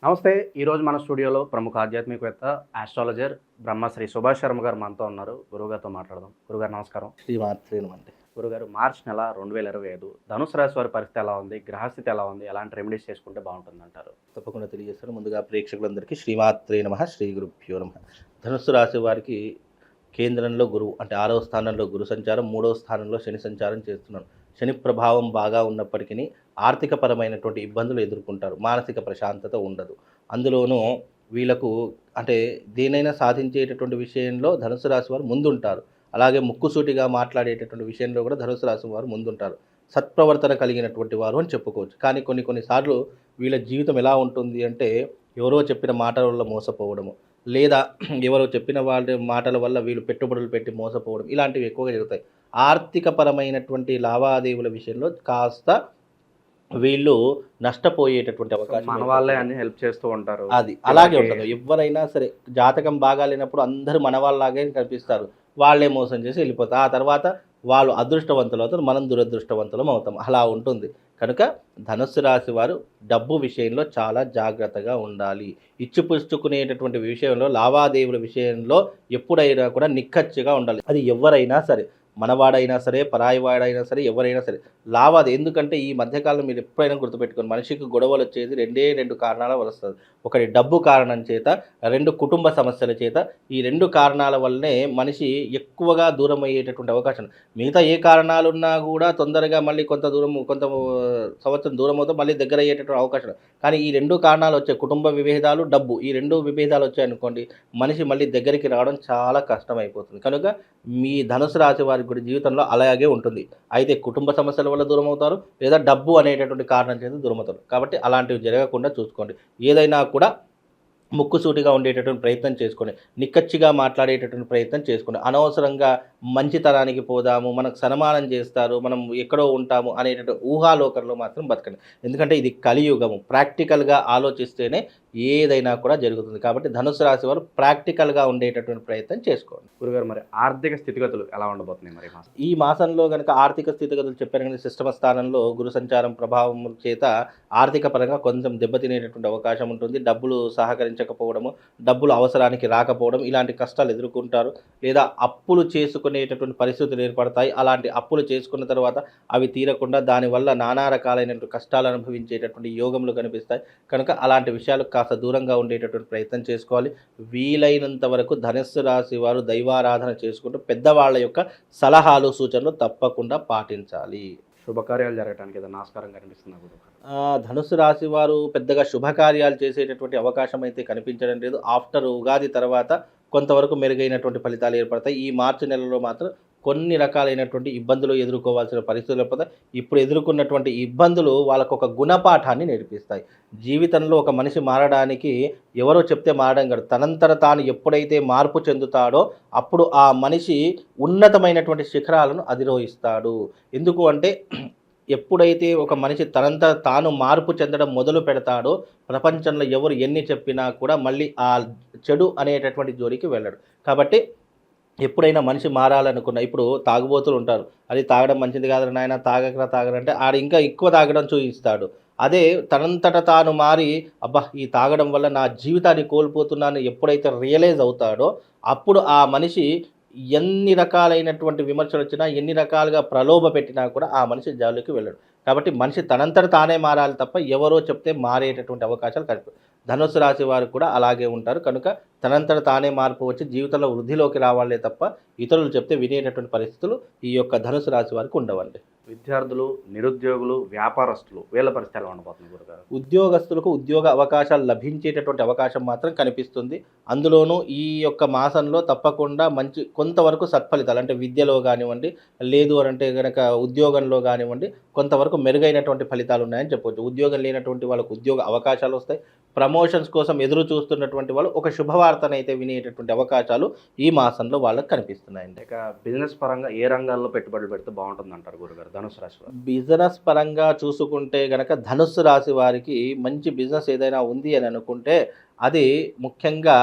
నమస్తే. ఈరోజు మన స్టూడియోలో ప్రముఖ ఆధ్యాత్మికవేత్త, ఆస్ట్రాలజర్ బ్రహ్మశ్రీ సుభాష్ శర్మ గారు మనతో ఉన్నారు. గురువుగారితో మాట్లాడదాం. గురుగారు నమస్కారం. శ్రీమాత్రేనమండి. గురుగారు, మార్చి నెల 2025 ధనుసు రాశి వారి పరిస్థితి ఎలా ఉంది? గ్రహస్థితి ఎలా ఉంది? ఎలాంటి రెమెడీస్ చేసుకుంటే బాగుంటుందంటారు? తప్పకుండా తెలియజేస్తాను. ముందుగా ప్రేక్షకులందరికీ శ్రీమాత్రే నమః, శ్రీ గురుభ్యో నమః. ధనుస్సు రాశి వారికి కేంద్రంలో గురువు అంటే 6వ స్థానంలో గురు సంచారం, 3వ స్థానంలో శని సంచారం చేస్తున్నాడు. శని ప్రభావం బాగా ఉన్నప్పటికీ ఆర్థికపరమైనటువంటి ఇబ్బందులు ఎదుర్కొంటారు. మానసిక ప్రశాంతత ఉండదు. అందులోనూ వీళ్ళకు అంటే దేనైనా సాధించేటటువంటి విషయంలో ధనుసు రాశి వారు ముందుంటారు. అలాగే ముక్కుసూటిగా మాట్లాడేటటువంటి విషయంలో కూడా ధనుసు రాశి వారు ముందుంటారు. సత్ప్రవర్తన కలిగినటువంటి వారు అని చెప్పుకోవచ్చు. కానీ కొన్నిసార్లు వీళ్ళ జీవితం ఎలా ఉంటుంది అంటే, ఎవరో చెప్పిన మాటల వల్ల మోసపోవడము, లేదా ఎవరో చెప్పిన వాళ్ళ మాటల వల్ల వీళ్ళు పెట్టుబడులు పెట్టి మోసపోవడం, ఇలాంటివి ఎక్కువగా జరుగుతాయి. ఆర్థికపరమైనటువంటి లావాదేవీల విషయంలో కాస్త వీళ్ళు నష్టపోయేటటువంటి అవకాశం మన వాళ్ళే అన్ని హెల్ప్ చేస్తూ ఉంటారు. అది అలాగే ఉంటుంది. ఎవరైనా సరే జాతకం బాగాలేనప్పుడు అందరూ మన వాళ్ళలాగే కనిపిస్తారు. వాళ్ళే మోసం చేసి వెళ్ళిపోతారు. ఆ తర్వాత వాళ్ళు అదృష్టవంతులు అవుతారు, మనం దురదృష్టవంతులం అవుతాం. అలా ఉంటుంది. కనుక ధనుస్సు రాశి వారు డబ్బు విషయంలో చాలా జాగ్రత్తగా ఉండాలి. ఇచ్చిపుచ్చుకునేటటువంటి విషయంలో, లావాదేవీల విషయంలో ఎప్పుడైనా కూడా నిక్కచ్చిగా ఉండాలి. అది ఎవరైనా సరే, మనవాడైనా సరే, పరాయివాడైనా సరే, ఎవరైనా సరే ఎందుకంటే ఈ మధ్యకాలంలో మీరు ఎప్పుడైనా గుర్తుపెట్టుకోండి, మనిషికి గొడవలు వచ్చేది రెండు కారణాల వల్ల వస్తుంది. ఒకటి డబ్బు కారణం చేత, 2 కుటుంబ సమస్యల చేత. ఈ 2 కారణాల వల్లనే మనిషి ఎక్కువగా దూరం అయ్యేటటువంటి అవకాశం. మిగతా ఏ కారణాలున్నా కూడా తొందరగా మళ్ళీ కొంత సంవత్సరం దూరం అవుతాం, మళ్ళీ దగ్గర అయ్యేటటువంటి అవకాశం. కానీ ఈ 2 కారణాలు వచ్చాయి, కుటుంబ విభేదాలు, డబ్బు. ఈ 2 విభేదాలు వచ్చాయనుకోండి, మనిషి మళ్ళీ దగ్గరికి రావడం చాలా కష్టమైపోతుంది. కనుక మీ ధనుసు రాశి వారి కూడా జీవితంలో అలాగే ఉంటుంది. అయితే కుటుంబ సమస్యల వల్ల దూరం అవుతారు, లేదా డబ్బు అనేటటువంటి కారణం చేత దూరం అవుతారు. కాబట్టి అలాంటివి జరగకుండా చూసుకోండి. ఏదైనా కూడా ముక్కుసూటిగా ఉండేటటువంటి ప్రయత్నం చేసుకోండి. నిక్కచ్చిగా మాట్లాడేటటువంటి ప్రయత్నం చేసుకోండి. అనవసరంగా మంచితనానికి పోదాము, మనకు సన్మానం చేస్తారు, మనం ఎక్కడో ఉంటాము అనేటటువంటి ఊహాలోకంలో మాత్రం బతకండి. ఎందుకంటే ఇది కలియుగము. ప్రాక్టికల్గా ఆలోచిస్తేనే ఏదైనా కూడా జరుగుతుంది. కాబట్టి ధనుసు రాశి వారు ప్రాక్టికల్గా ఉండేటటువంటి ప్రయత్నం చేసుకోండి. గురుగారు, మరి ఆర్థిక స్థితిగతులు ఎలా ఉండబోతున్నాయి మరి ఈ మాసంలో కనుక ఆర్థిక స్థితిగతులు చెప్పారు కానీ, సిస్టమ స్థానంలో గురు సంచారం ప్రభావం చేత ఆర్థిక పరంగా కొంచెం దెబ్బతినేటటువంటి అవకాశం ఉంటుంది. డబ్బులు సహకరించకపోవడము, డబ్బులు అవసరానికి రాకపోవడం, ఇలాంటి కష్టాలు ఎదుర్కొంటారు. లేదా అప్పులు చేసుకునేటటువంటి పరిస్థితులు ఏర్పడతాయి. అలాంటి అప్పులు చేసుకున్న తర్వాత అవి తీరకుండా దానివల్ల నానా రకాలైనటువంటి కష్టాలు అనుభవించేటటువంటి యోగములు కనిపిస్తాయి. కనుక అలాంటి విషయాలు కాస్త దూరంగా ఉండేటటువంటి ప్రయత్నం చేసుకోవాలి. వీలైనంత వరకు ధనుస్సు రాశి వారు దైవారాధన చేసుకుంటూ పెద్దవాళ్ళ యొక్క సలహాలు, సూచనలు తప్పకుండా పాటించాలి. శుభకార్యాలు జరగడానికి ఏదైనా ఆస్కారం కనిపిస్తుందా గురుగారు? ధనుస్సు రాశి వారు పెద్దగా శుభకార్యాలు చేసేటటువంటి అవకాశం అయితే కనిపించడం లేదు. ఆఫ్టర్ ఉగాది తర్వాత కొంతవరకు మెరుగైనటువంటి ఫలితాలు ఏర్పడతాయి. ఈ మార్చి నెలలో మాత్రం కొన్ని రకాలైనటువంటి ఇబ్బందులు ఎదుర్కోవాల్సిన పరిస్థితులు ఏర్పడతాయి. ఇప్పుడు ఎదుర్కొన్నటువంటి ఇబ్బందులు వాళ్ళకు ఒక గుణపాఠాన్ని నేర్పిస్తాయి. జీవితంలో ఒక మనిషి మారడానికి ఎవరో చెప్తే మారడం కాదు, తనంతట తాను ఎప్పుడైతే మార్పు చెందుతాడో అప్పుడు ఆ మనిషి ఉన్నతమైనటువంటి శిఖరాలను అధిరోహిస్తాడు. ఎందుకు అంటే, ఎప్పుడైతే ఒక మనిషి తనంతట తాను మార్పు చెందడం మొదలు పెడతాడో ప్రపంచంలో ఎవరు ఎన్ని చెప్పినా కూడా మళ్ళీ ఆ చెడు అనేటటువంటి జోలికి వెళ్ళడు. కాబట్టి ఎప్పుడైనా మనిషి మారాలనుకున్న, ఇప్పుడు తాగుబోతులు ఉంటారు, అది తాగడం మంచిది కాదు నాయన, తాగరంటే ఆడు ఇంకా ఎక్కువ తాగడం చూపిస్తాడు. అదే తనంతట తాను మారి, అబ్బా ఈ తాగడం వల్ల నా జీవితాన్ని కోల్పోతున్నాను ఎప్పుడైతే రియలైజ్ అవుతాడో అప్పుడు ఆ మనిషి ఎన్ని రకాలైనటువంటి విమర్శలు వచ్చినా, ఎన్ని రకాలుగా ప్రలోభ పెట్టినా కూడా ఆ మనిషి జోలికి వెళ్ళడు. కాబట్టి మనిషి తనంతట తానే మారాలి తప్ప ఎవరో చెప్తే మారేటటువంటి అవకాశాలు కనిపి. ధనుస్సు రాశి వారు కూడా అలాగే ఉంటారు. కనుక తనంతట తానే మార్పు వచ్చి జీవితంలో వృద్ధిలోకి రావాలే తప్ప ఇతరులు చెప్తే వినేటటువంటి పరిస్థితులు ఈ యొక్క ధనుస్సు రాశి వారికి ఉండవండి. విద్యార్థులు, నిరుద్యోగులు, వ్యాపారస్తులు వీళ్ళ పరిస్థితి ఎలా ఉండబోతుంది గురుగారు? ఉద్యోగస్తులకు ఉద్యోగ అవకాశాలు లభించేటటువంటి అవకాశం మాత్రం కనిపిస్తుంది. అందులోనూ ఈ యొక్క మాసంలో తప్పకుండా మంచి కొంతవరకు సత్ఫలితాలు, అంటే విద్యలో కానివ్వండి, లేదు అని అంటే కనుక ఉద్యోగంలో కానివ్వండి, కొంతవరకు మెరుగైనటువంటి ఫలితాలు ఉన్నాయని చెప్పవచ్చు. ఉద్యోగం లేనటువంటి వాళ్ళకు ఉద్యోగ అవకాశాలు వస్తాయి. ప్రమోషన్స్ కోసం ఎదురు చూస్తున్నటువంటి వాళ్ళు ఒక శుభవార్తనైతే వినేటటువంటి అవకాశాలు ఈ మాసంలో వాళ్ళకి కనిపిస్తున్నాయండి. ఇక బిజినెస్ పరంగా ఏ రంగాల్లో పెట్టుబడులు పెడితే బాగుంటుంది అంటారు గురుగారు ధనుసు రాశి వారు? బిజినెస్ పరంగా చూసుకుంటే గనక ధనుస్సు రాశి వారికి మంచి బిజినెస్ ఏదైనా ఉంది అని అనుకుంటే అది ముఖ్యంగా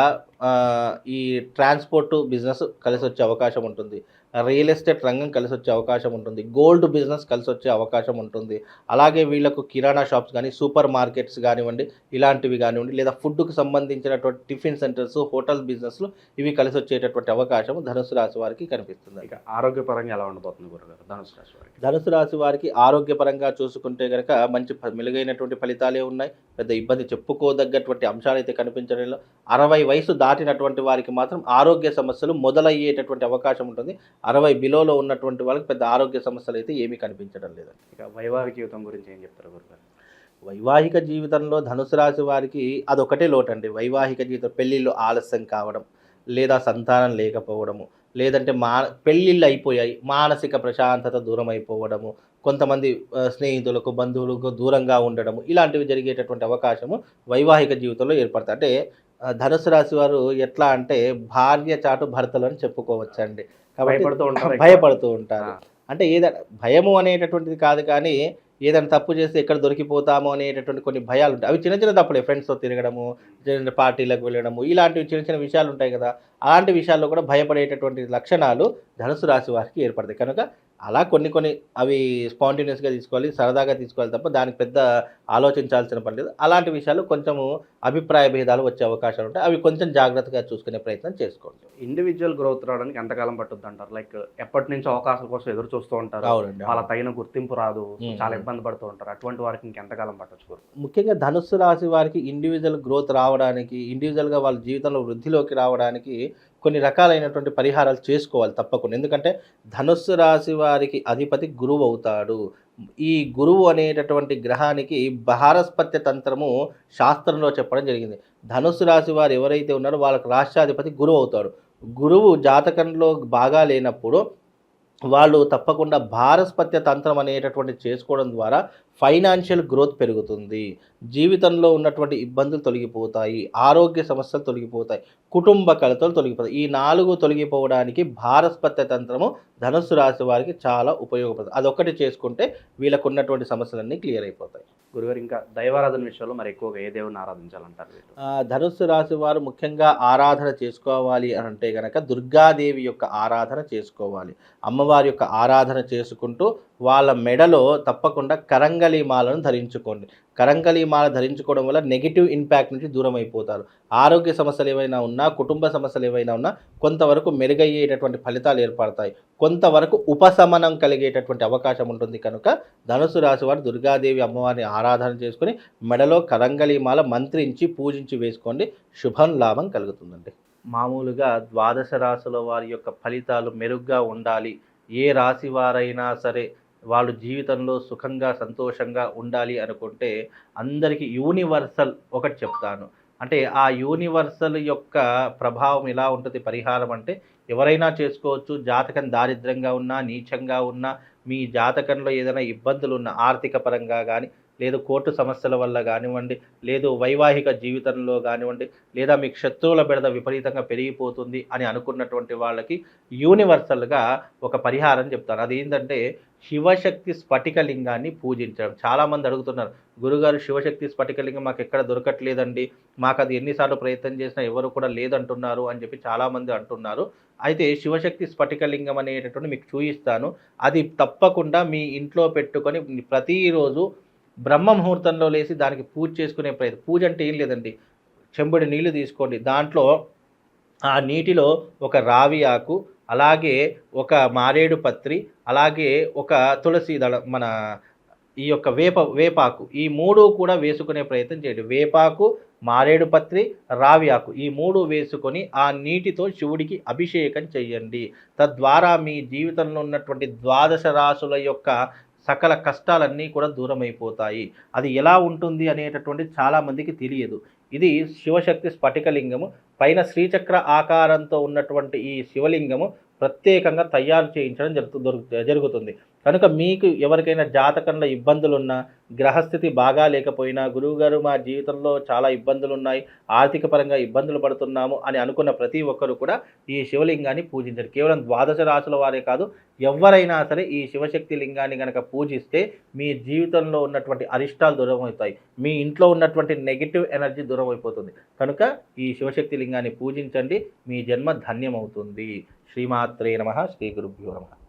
ఈ ట్రాన్స్పోర్ట్ బిజినెస్ కలిసి వచ్చే అవకాశం ఉంటుంది. రియల్ ఎస్టేట్ రంగం కలిసి వచ్చే అవకాశం ఉంటుంది, గోల్డ్ బిజినెస్ కలిసి వచ్చే అవకాశం ఉంటుంది. అలాగే వీళ్ళకు కిరాణా షాప్స్ కానీ, సూపర్ మార్కెట్స్ కానివ్వండి, ఇలాంటివి కానివ్వండి, లేదా ఫుడ్కు సంబంధించినటువంటి టిఫిన్ సెంటర్స్, హోటల్ బిజినెస్లు ఇవి కలిసి వచ్చేటటువంటి అవకాశం ధనుసు రాశి వారికి కనిపిస్తుంది. ఇక ఆరోగ్యపరంగా ఎలా ఉండబోతుంది గురుగారు ధనుసు రాశి వారికి? ధనుసు రాశి వారికి ఆరోగ్యపరంగా చూసుకుంటే కనుక మంచి మెరుగైనటువంటి ఫలితాలే ఉన్నాయి. పెద్ద ఇబ్బంది చెప్పుకోదగ్గటువంటి అంశాలు అయితే కనిపించడంలో 60 వయసు దాటినటువంటి వారికి మాత్రం ఆరోగ్య సమస్యలు మొదలయ్యేటటువంటి అవకాశం ఉంటుంది. 60 బిలోలో ఉన్నటువంటి వాళ్ళకి పెద్ద ఆరోగ్య సమస్యలు అయితే ఏమీ కనిపించడం లేదండి. ఇక వైవాహిక జీవితం గురించి ఏం చెప్తారు గురుగారు? వైవాహిక జీవితంలో ధనుసు రాశి వారికి అదొకటే లోటండి. వైవాహిక జీవితం పెళ్ళిళ్ళు ఆలస్యం కావడం, లేదా సంతానం లేకపోవడము, లేదంటే పెళ్ళిళ్ళు అయిపోయాయి మానసిక ప్రశాంతత దూరం అయిపోవడము, కొంతమంది స్నేహితులకు బంధువులకు దూరంగా ఉండడము, ఇలాంటివి జరిగేటటువంటి అవకాశము వైవాహిక జీవితంలో ఏర్పడతాయి. అంటే ధనుసు రాశి వారు ఎట్లా అంటే భార్య చాటు భర్తలు అని చెప్పుకోవచ్చండి. కాబట్టి భయపడుతూ ఉంటారు. అంటే ఏదైనా భయము అనేటటువంటిది కాదు, కానీ ఏదైనా తప్పు చేస్తే ఎక్కడ దొరికిపోతామో అనేటటువంటి కొన్ని భయాలు ఉంటాయి. అవి చిన్న చిన్న తప్పులే, ఫ్రెండ్స్తో తిరగడము, చిన్న పార్టీలకు వెళ్ళడము, ఇలాంటివి చిన్న చిన్న విషయాలు ఉంటాయి కదా. అలాంటి విషయాల్లో కూడా భయపడేటటువంటి లక్షణాలు ధనుసు రాశి వారికి ఏర్పడతాయి. కనుక అలా కొన్ని అవి స్పాంటేనియస్గా తీసుకోవాలి, సరదాగా తీసుకోవాలి తప్ప దానికి పెద్ద ఆలోచించాల్సిన పని లేదు. అలాంటి విషయాలు కొంచెము అభిప్రాయ భేదాలు వచ్చే అవకాశాలు ఉంటాయి. అవి కొంచెం జాగ్రత్తగా చూసుకునే ప్రయత్నం చేసుకోండి. ఇండివిజువల్ గ్రోత్ రావడానికి ఎంతకాలం పట్టుద్ది అంటారు? లైక్ ఎప్పటి నుంచి అవకాశాల కోసం ఎదురు చూస్తూ ఉంటారు, అవునండి, వాళ్ళ తగిన గుర్తింపు రాదు, చాలా ఇబ్బంది పడుతూ ఉంటారు. అటువంటి వారికి ఇంకెంతకాలం పట్టొచ్చు? ముఖ్యంగా ధనుస్సు రాశి వారికి ఇండివిజువల్ గ్రోత్ రావడానికి, ఇండివిజువల్గా వాళ్ళ జీవితంలో వృద్ధిలోకి రావడానికి కొన్ని రకాలైనటువంటి పరిహారాలు చేసుకోవాలి తప్పకుండా. ఎందుకంటే ధనుస్సు రాశి వారికి అధిపతి గురువు అవుతాడు. ఈ గురువు అనేటటువంటి గ్రహానికి బహారస్పత్య తంత్రము శాస్త్రంలో చెప్పడం జరిగింది. ధనుస్సు రాశి వారు ఎవరైతే ఉన్నారో వాళ్ళకి రాష్ట్రాధిపతి గురువు అవుతాడు. గురువు జాతకంలో బాగా లేనప్పుడు వాళ్ళు తప్పకుండా భారస్పత్య తంత్రం అనేటటువంటి చేసుకోవడం ద్వారా ఫైనాన్షియల్ గ్రోత్ పెరుగుతుంది, జీవితంలో ఉన్నటువంటి ఇబ్బందులు తొలగిపోతాయి, ఆరోగ్య సమస్యలు తొలగిపోతాయి, కుటుంబ కలతలు తొలగిపోతాయి. ఈ 4 తొలగిపోవడానికి భారస్పత్య తంత్రము ధనుస్సు రాశి వారికి చాలా ఉపయోగపడుతుంది. అదొక్కటి చేసుకుంటే వీళ్ళకు ఉన్నటువంటి సమస్యలన్నీ క్లియర్ అయిపోతాయి. గురుగారు, ఇంకా దైవారాధన విషయంలో మరి ఎక్కువగా ఏ దేవుని ఆరాధించాలంటారు? ధనుస్సు రాశి వారు ముఖ్యంగా ఆరాధన చేసుకోవాలి అని అంటే కనుక దుర్గాదేవి యొక్క ఆరాధన చేసుకోవాలి. అమ్మవారి యొక్క ఆరాధన చేసుకుంటూ వాళ్ళ మెడలో తప్పకుండా కరంగలి మాలను ధరించుకోండి. కరంగలి మాల ధరించుకోవడం వల్ల నెగిటివ్ ఇంపాక్ట్ నుంచి దూరం అయిపోతారు. ఆరోగ్య సమస్యలు ఏవైనా ఉన్నా, కుటుంబ సమస్యలు ఏవైనా ఉన్నా కొంతవరకు మెరుగయ్యేటటువంటి ఫలితాలు ఏర్పడతాయి, కొంతవరకు ఉపశమనం కలిగేటటువంటి అవకాశం ఉంటుంది. కనుక ధనుసు రాశి వారు దుర్గాదేవి అమ్మవారిని ఆరాధన చేసుకుని మెడలో కరంగలి మాల మంత్రించి పూజించి వేసుకోండి, శుభం లాభం కలుగుతుందండి. మామూలుగా ద్వాదశ రాశుల వారి యొక్క ఫలితాలు మెరుగ్గా ఉండాలి, ఏ రాశి వారైనా సరే వాళ్ళు జీవితంలో సుఖంగా సంతోషంగా ఉండాలి అనుకుంటే అందరికీ యూనివర్సల్ ఒకటి చెప్తాను. అంటే ఆ యూనివర్సల్ యొక్క ప్రభావం ఎలా ఉంటుంది పరిహారం అంటే ఎవరైనా చేసుకోవచ్చు. జాతకం దారిద్ర్యంగా ఉన్నా, నీచంగా ఉన్నా, మీ జాతకంలో ఏదైనా ఇబ్బందులు ఉన్న ఆర్థిక పరంగా కానీ, లేదు కోర్టు సమస్యల వల్ల కానివ్వండి, లేదు వైవాహిక జీవితంలో కానివ్వండి, లేదా మీకు శత్రువుల బెడద విపరీతంగా పెరిగిపోతుంది అని అనుకున్నటువంటి వాళ్ళకి యూనివర్సల్గా ఒక పరిహారం చెప్తాను. అదేంటంటే శివశక్తి స్ఫటికలింగాన్ని పూజించడం. చాలామంది అడుగుతున్నారు, గురుగారు శివశక్తి స్ఫటికలింగం మాకు ఎక్కడ దొరకట్లేదండి, మాకు అది ఎన్నిసార్లు ప్రయత్నం చేసినా ఎవరు కూడా లేదంటున్నారు అని చెప్పి చాలామంది అంటున్నారు. అయితే శివశక్తి స్ఫటికలింగం అనేటటువంటి మీకు చూపిస్తాను. అది తప్పకుండా మీ ఇంట్లో పెట్టుకొని ప్రతిరోజు బ్రహ్మ ముహూర్తంలో లేచి దానికి పూజ చేసుకునే ప్రయత్నం. పూజ అంటే ఏం లేదండి, చెంబుడి నీళ్లు తీసుకోండి, దాంట్లో ఆ నీటిలో ఒక రావి ఆకు, అలాగే ఒక మారేడు పత్రి, అలాగే ఒక తులసి దళం, మన ఈ యొక్క వేపాకు, ఈ 3 కూడా వేసుకునే ప్రయత్నం చేయండి. వేపాకు, మారేడు పత్రి, రావి ఆకు, ఈ 3 వేసుకొని ఆ నీటితో శివుడికి అభిషేకం చెయ్యండి. తద్వారా మీ జీవితంలో ఉన్నటువంటి ద్వాదశ రాశుల యొక్క సకల కష్టాలన్నీ కూడా దూరం అయిపోతాయి. అది ఎలా ఉంటుంది అనేటటువంటి చాలామందికి తెలియదు. ఇది శివశక్తి స్ఫటికలింగము. పైన శ్రీచక్ర ఆకారంతో ఉన్నటువంటి ఈ శివలింగము ప్రత్యేకంగా తయారు చేయించడం జరుగుతుంది. కనుక మీకు ఎవరికైనా జాతకంలో ఇబ్బందులున్నా, గ్రహస్థితి బాగా లేకపోయినా, గురువుగారు మా జీవితంలో చాలా ఇబ్బందులు ఉన్నాయి, ఆర్థిక పరంగా ఇబ్బందులు పడుతున్నాము అని అనుకున్న ప్రతి ఒక్కరు కూడా ఈ శివలింగాన్ని పూజించరు. కేవలం ద్వాదశ రాశుల వారే కాదు, ఎవరైనా సరే ఈ శివశక్తి లింగాన్ని కనుక పూజిస్తే మీ జీవితంలో ఉన్నటువంటి అరిష్టాలు దూరం అవుతాయి, మీ ఇంట్లో ఉన్నటువంటి నెగిటివ్ ఎనర్జీ దూరం అయిపోతుంది. కనుక ఈ శివశక్తి లింగాన్ని పూజించండి, మీ జన్మ ధన్యమవుతుంది. శ్రీమాత్రే నమః శ్రీ గురుభ్యో నమః.